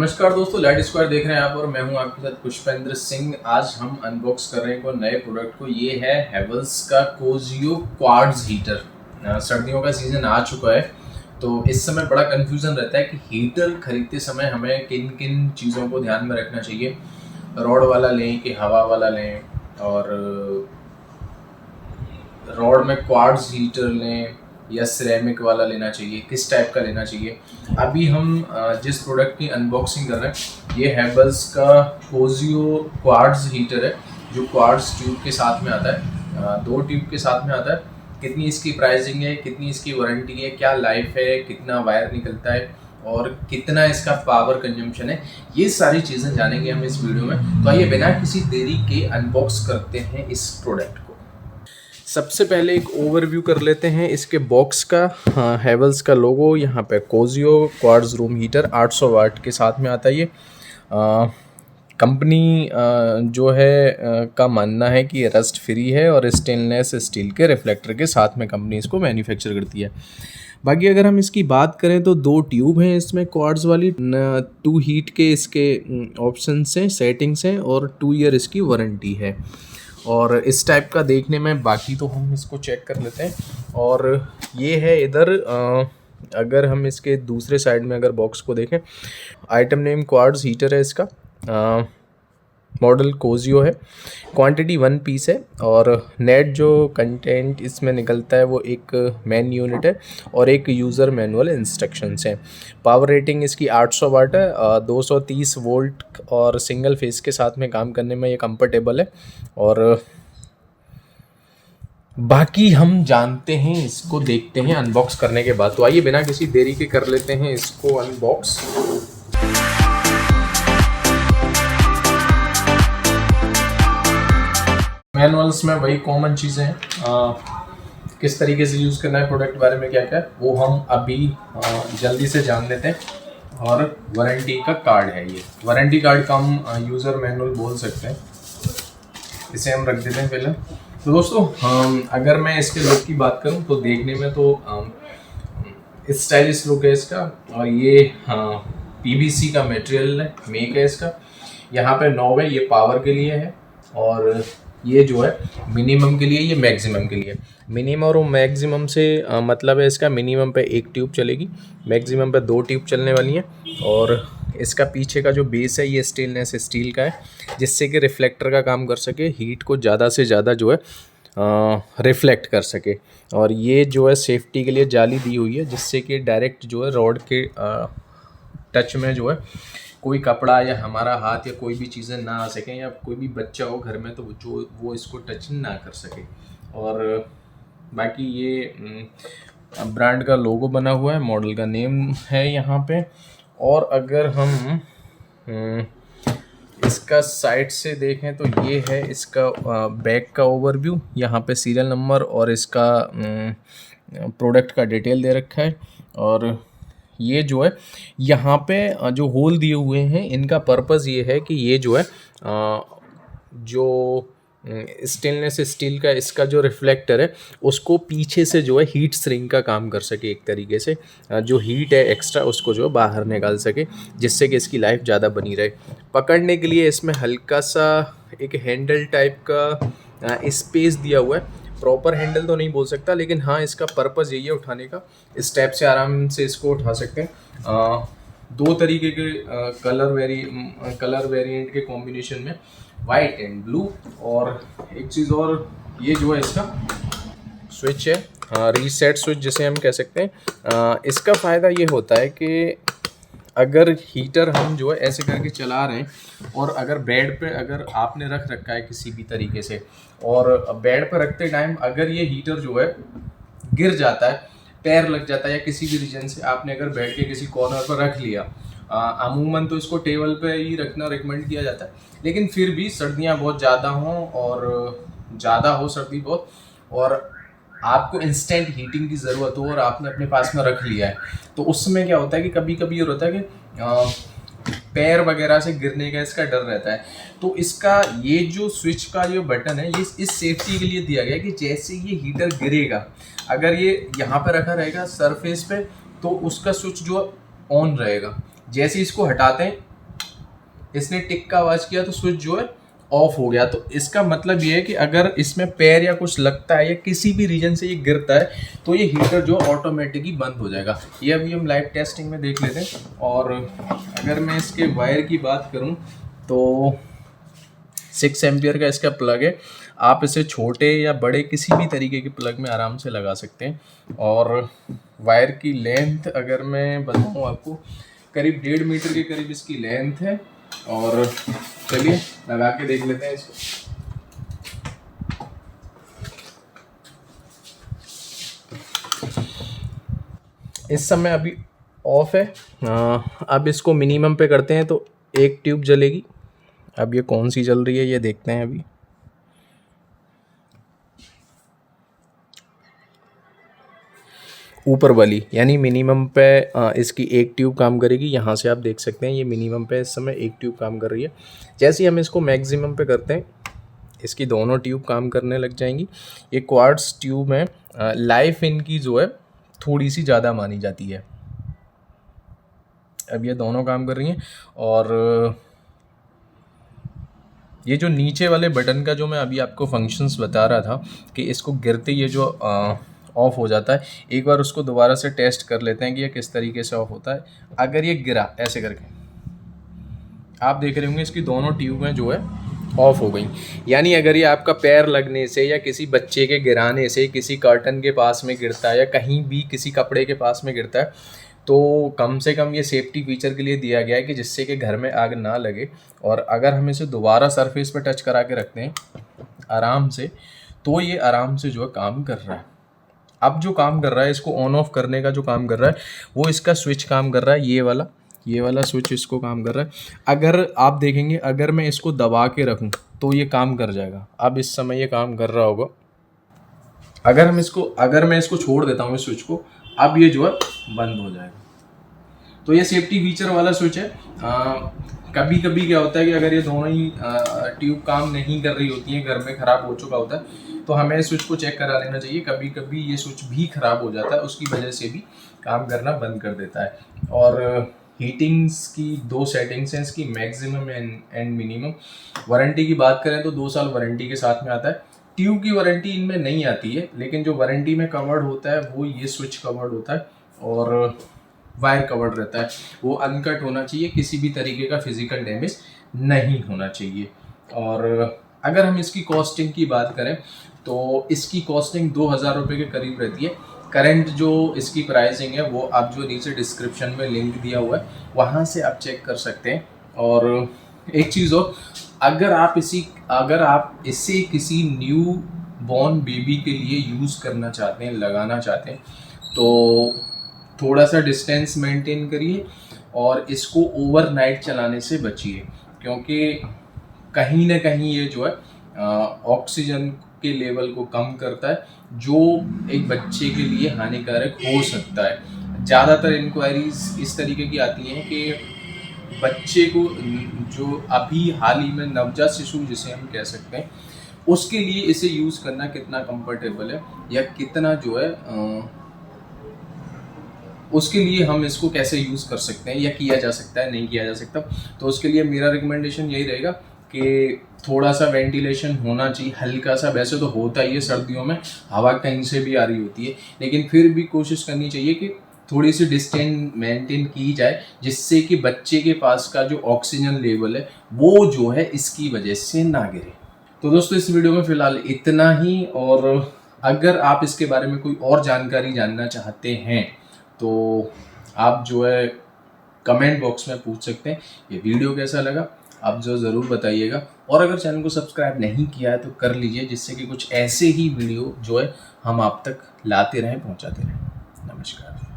नमस्कार दोस्तों, light square देख रहे हैं आप और मैं हूं आपके साथ पुष्पेंद्र सिंह। आज हम अनबॉक्स कर रहे हैं कोई नए प्रोडक्ट को। ये है हेवल्स का कोजियो क्वार्ट्ज हीटर। सर्दियों का सीजन आ चुका है तो इस समय बड़ा कंफ्यूजन रहता है कि हीटर खरीदते समय हमें किन किन चीज़ों को ध्यान में रखना चाहिए। रॉड वाला लें कि हवा वाला लें, और रॉड में क्वार्ट्ज हीटर लें या सिरेमिक वाला लेना चाहिए, किस टाइप का लेना चाहिए। अभी हम जिस प्रोडक्ट की अनबॉक्सिंग कर रहे हैं ये हेवल्स का कोजियो क्वार्ट्ज हीटर है, जो क्वार्ट्ज ट्यूब के साथ में आता है। 2 ट्यूब के साथ में आता है। कितनी इसकी प्राइसिंग है, कितनी इसकी वारंटी है, क्या लाइफ है, कितना वायर निकलता है और कितना इसका पावर कंजम्पशन है, ये सारी चीज़ें जानेंगे हम इस वीडियो में। तो आइए बिना किसी देरी के अनबॉक्स करते हैं इस प्रोडक्ट को। सबसे पहले एक ओवरव्यू कर लेते हैं इसके बॉक्स का। हेवल्स का लोगो यहाँ पे, कोजियो क्वार्ट्ज रूम हीटर 800 वाट के साथ में आता है ये। कंपनी जो है का मानना है कि ये रस्ट फ्री है और स्टेनलेस स्टील के रिफ्लेक्टर के साथ में कंपनी इसको मैन्युफैक्चर करती है। बाकी अगर हम इसकी बात करें तो 2 ट्यूब हैं इसमें क्वार्ट्ज वाली, 2 हीट के इसके ऑप्शंस हैं, सेटिंग्स हैं और 2 ईयर इसकी वारंटी है। और इस टाइप का देखने में, बाकी तो हम इसको चेक कर लेते हैं। और ये है इधर, अगर हम इसके दूसरे साइड में अगर बॉक्स को देखें, आइटम नेम क्वार्ट्ज हीटर है इसका, मॉडल कोजियो है, क्वांटिटी 1 पीस है और नेट जो कंटेंट इसमें निकलता है वो एक मेन यूनिट है और एक यूज़र मैनुअल इंस्ट्रक्शंस हैं। पावर रेटिंग इसकी 800 वाट है, 230 वोल्ट और सिंगल फेस के साथ में काम करने में ये कंफर्टेबल है। और बाकी हम जानते हैं, इसको देखते हैं अनबॉक्स करने के बाद। तो आइए बिना किसी देरी के कर लेते हैं इसको अनबॉक्स। मैनुअल्स में वही कॉमन चीज़ें हैं, किस तरीके से यूज़ करना है, प्रोडक्ट बारे में क्या क्या है वो हम अभी जल्दी से जान लेते हैं। और वारंटी का कार्ड है ये, वारंटी कार्ड का हम यूज़र मैनुअल बोल सकते हैं, इसे हम रख देते हैं पहले। तो दोस्तों अगर मैं इसके लुक की बात करूं तो देखने में तो स्टाइलिश लुक है इसका। और ये पीवीसी का मटेरियल है, मेक है इसका। यहाँ पे 9 है, ये पावर के लिए है। और ये जो है मिनिमम के लिए, ये मैक्सिमम के लिए। मिनिमम और मैक्सिमम से मतलब है इसका, मिनिमम पे 1 ट्यूब चलेगी, मैक्सिमम पे 2 ट्यूब चलने वाली हैं। और इसका पीछे का जो बेस है ये स्टेनलेस स्टील का है, जिससे कि रिफ्लेक्टर का काम कर सके, हीट को ज़्यादा से ज़्यादा जो है रिफ्लेक्ट कर सके। और ये जो है सेफ्टी के लिए जाली दी हुई है, जिससे कि डायरेक्ट जो है रॉड के टच में जो है कोई कपड़ा या हमारा हाथ या कोई भी चीज़ें ना आ सकें, या कोई भी बच्चा हो घर में तो वो इसको टच ना कर सके। और बाकी ये ब्रांड का लोगो बना हुआ है, मॉडल का नेम है यहाँ पे। और अगर हम इसका साइड से देखें तो ये है इसका बैक का ओवरव्यू। यहाँ पे सीरियल नंबर और इसका प्रोडक्ट का डिटेल दे रखा है। और ये जो है यहाँ पे जो होल दिए हुए हैं, इनका पर्पज़ ये है कि ये जो है जो स्टेनलेस स्टील का इसका जो रिफ्लेक्टर है उसको पीछे से जो है हीट श्रिंक का काम कर सके, एक तरीके से जो हीट है एक्स्ट्रा उसको जो है बाहर निकाल सके, जिससे कि इसकी लाइफ ज़्यादा बनी रहे। पकड़ने के लिए इसमें हल्का सा एक हैंडल टाइप का स्पेस दिया हुआ है। प्रॉपर हैंडल तो नहीं बोल सकता, लेकिन हाँ इसका पर्पज़ यही है उठाने का। इस टाइप से आराम से इसको उठा सकते हैं। 2 तरीके के कलर वेरिएंट के कॉम्बिनेशन में, वाइट एंड ब्लू। और एक चीज़ और, ये जो है इसका स्विच है, रीसेट स्विच जिसे हम कह सकते हैं। इसका फ़ायदा ये होता है कि अगर हीटर हम जो है ऐसे करके चला रहे हैं और अगर बेड पे अगर आपने रख रखा है किसी भी तरीके से, और बेड पे रखते टाइम अगर ये हीटर जो है गिर जाता है, पैर लग जाता है, या किसी भी रीजन से आपने अगर बेड के किसी कॉर्नर पर रख लिया, अमूमन तो इसको टेबल पे ही रखना रिकमेंड किया जाता है, लेकिन फिर भी सर्दियाँ बहुत ज़्यादा हों और ज़्यादा हो सर्दी बहुत, और आपको इंस्टेंट हीटिंग की ज़रूरत हो और आपने अपने पास में रख लिया है, तो उसमें क्या होता है कि कभी कभी ये होता है कि पैर वगैरह से गिरने का इसका डर रहता है। तो इसका ये जो स्विच का जो बटन है, ये इस सेफ्टी के लिए दिया गया है कि जैसे ये हीटर गिरेगा, अगर ये यहाँ पे रखा रहेगा सरफेस पे, तो उसका स्विच जो ऑन रहेगा। जैसे इसको हटाते हैं इसने टिक का आवाज़ किया तो स्विच जो है ऑफ हो गया। तो इसका मतलब ये है कि अगर इसमें पैर या कुछ लगता है या किसी भी रीजन से ये गिरता है तो ये हीटर जो ऑटोमेटिकली बंद हो जाएगा। ये अभी हम लाइव टेस्टिंग में देख लेते हैं। और अगर मैं इसके वायर की बात करूं तो 6 एम्पियर का इसका प्लग है। आप इसे छोटे या बड़े किसी भी तरीके के प्लग में आराम से लगा सकते हैं। और वायर की लेंथ अगर मैं बताऊं आपको, करीब 1.5 मीटर के करीब इसकी लेंथ है। और चलिए लगा के देख लेते हैं इसको। इस समय अभी ऑफ है। अब इसको मिनिमम पे करते हैं तो एक ट्यूब जलेगी। अब ये कौन सी जल रही है ये देखते हैं अभी। ऊपर वाली यानी मिनिमम पे इसकी एक ट्यूब काम करेगी। यहाँ से आप देख सकते हैं ये मिनिमम पे इस समय एक ट्यूब काम कर रही है। जैसे ही हम इसको मैक्सिमम पे करते हैं इसकी दोनों ट्यूब काम करने लग जाएंगी। ये क्वार्ट्स ट्यूब है, लाइफ इनकी जो है थोड़ी सी ज़्यादा मानी जाती है। अब ये दोनों काम कर रही हैं। और ये जो नीचे वाले बटन का जो मैं अभी आपको फंक्शंस बता रहा था कि इसको गिरते ये जो ऑफ़ हो जाता है, एक बार उसको दोबारा से टेस्ट कर लेते हैं कि ये किस तरीके से ऑफ़ होता है। अगर ये गिरा ऐसे करके, आप देख रहे होंगे इसकी दोनों ट्यूबें जो है ऑफ़ हो गई। यानी अगर ये आपका पैर लगने से या किसी बच्चे के गिराने से किसी कर्टन के पास में गिरता है या कहीं भी किसी कपड़े के पास में गिरता है तो कम से कम ये सेफ्टी फीचर के लिए दिया गया है कि जिससे कि घर में आग ना लगे। और अगर हम इसे दोबारा सरफेस पे टच करा के रखते हैं आराम से तो ये आराम से जो है काम कर रहा है। अब जो काम कर रहा है इसको ऑन ऑफ करने का जो काम कर रहा है वो इसका स्विच काम कर रहा है। ये वाला स्विच इसको काम कर रहा है। अगर आप देखेंगे अगर मैं इसको दबा के रखूं तो ये काम कर जाएगा। अब इस समय ये काम कर रहा होगा। अगर मैं इसको छोड़ देता हूँ इस स्विच को, अब ये जो है बंद हो जाएगा। तो ये सेफ्टी फीचर वाला स्विच है। कभी कभी क्या होता है कि अगर ये दोनों ही ट्यूब काम नहीं कर रही होती हैं, घर में ख़राब हो चुका होता है तो हमें स्विच को चेक करा लेना चाहिए। कभी कभी ये स्विच भी ख़राब हो जाता है, उसकी वजह से भी काम करना बंद कर देता है। और हीटिंग्स की 2 सेटिंग्स हैं इसकी, मैक्सिमम एंड मिनिमम। वारंटी की बात करें तो 2 साल वारंटी के साथ में आता है। ट्यूब की वारंटी इनमें नहीं आती है, लेकिन जो वारंटी में कवर्ड होता है वो ये स्विच कवर्ड होता है और वायर कवर्ड रहता है। वो अनकट होना चाहिए, किसी भी तरीके का फिजिकल डैमेज नहीं होना चाहिए। और अगर हम इसकी कॉस्टिंग की बात करें तो इसकी कॉस्टिंग 2,000 रुपये के करीब रहती है। करंट जो इसकी प्राइसिंग है वो आप जो नीचे डिस्क्रिप्शन में लिंक दिया हुआ है वहाँ से आप चेक कर सकते हैं। और एक चीज़ और, अगर आप इसे किसी न्यू बॉर्न बेबी के लिए यूज़ करना चाहते हैं, लगाना चाहते हैं तो थोड़ा सा डिस्टेंस मेंटेन करिए और इसको ओवरनाइट चलाने से बचिए, क्योंकि कहीं ना कहीं ये जो है ऑक्सीजन के लेवल को कम करता है जो एक बच्चे के लिए हानिकारक हो सकता है। ज़्यादातर इंक्वायरीज इस तरीके की आती हैं कि बच्चे को जो अभी हाल ही में नवजात शिशु जिसे हम कह सकते हैं उसके लिए इसे यूज़ करना कितना कंफर्टेबल है या कितना जो है उसके लिए हम इसको कैसे यूज़ कर सकते हैं या किया जा सकता है, नहीं किया जा सकता। तो उसके लिए मेरा रिकमेंडेशन यही रहेगा कि थोड़ा सा वेंटिलेशन होना चाहिए, हल्का सा। वैसे तो होता ही है, सर्दियों में हवा कहीं से भी आ रही होती है, लेकिन फिर भी कोशिश करनी चाहिए कि थोड़ी सी डिस्टेंस मेंटेन की जाए जिससे कि बच्चे के पास का जो ऑक्सीजन लेवल है वो जो है इसकी वजह से ना गिरे। तो दोस्तों इस वीडियो में फ़िलहाल इतना ही। और अगर आप इसके बारे में कोई और जानकारी जानना चाहते हैं तो आप जो है कमेंट बॉक्स में पूछ सकते हैं। ये वीडियो कैसा लगा आप जो ज़रूर बताइएगा। और अगर चैनल को सब्सक्राइब नहीं किया है तो कर लीजिए, जिससे कि कुछ ऐसे ही वीडियो जो है हम आप तक लाते रहें, पहुंचाते रहें। नमस्कार।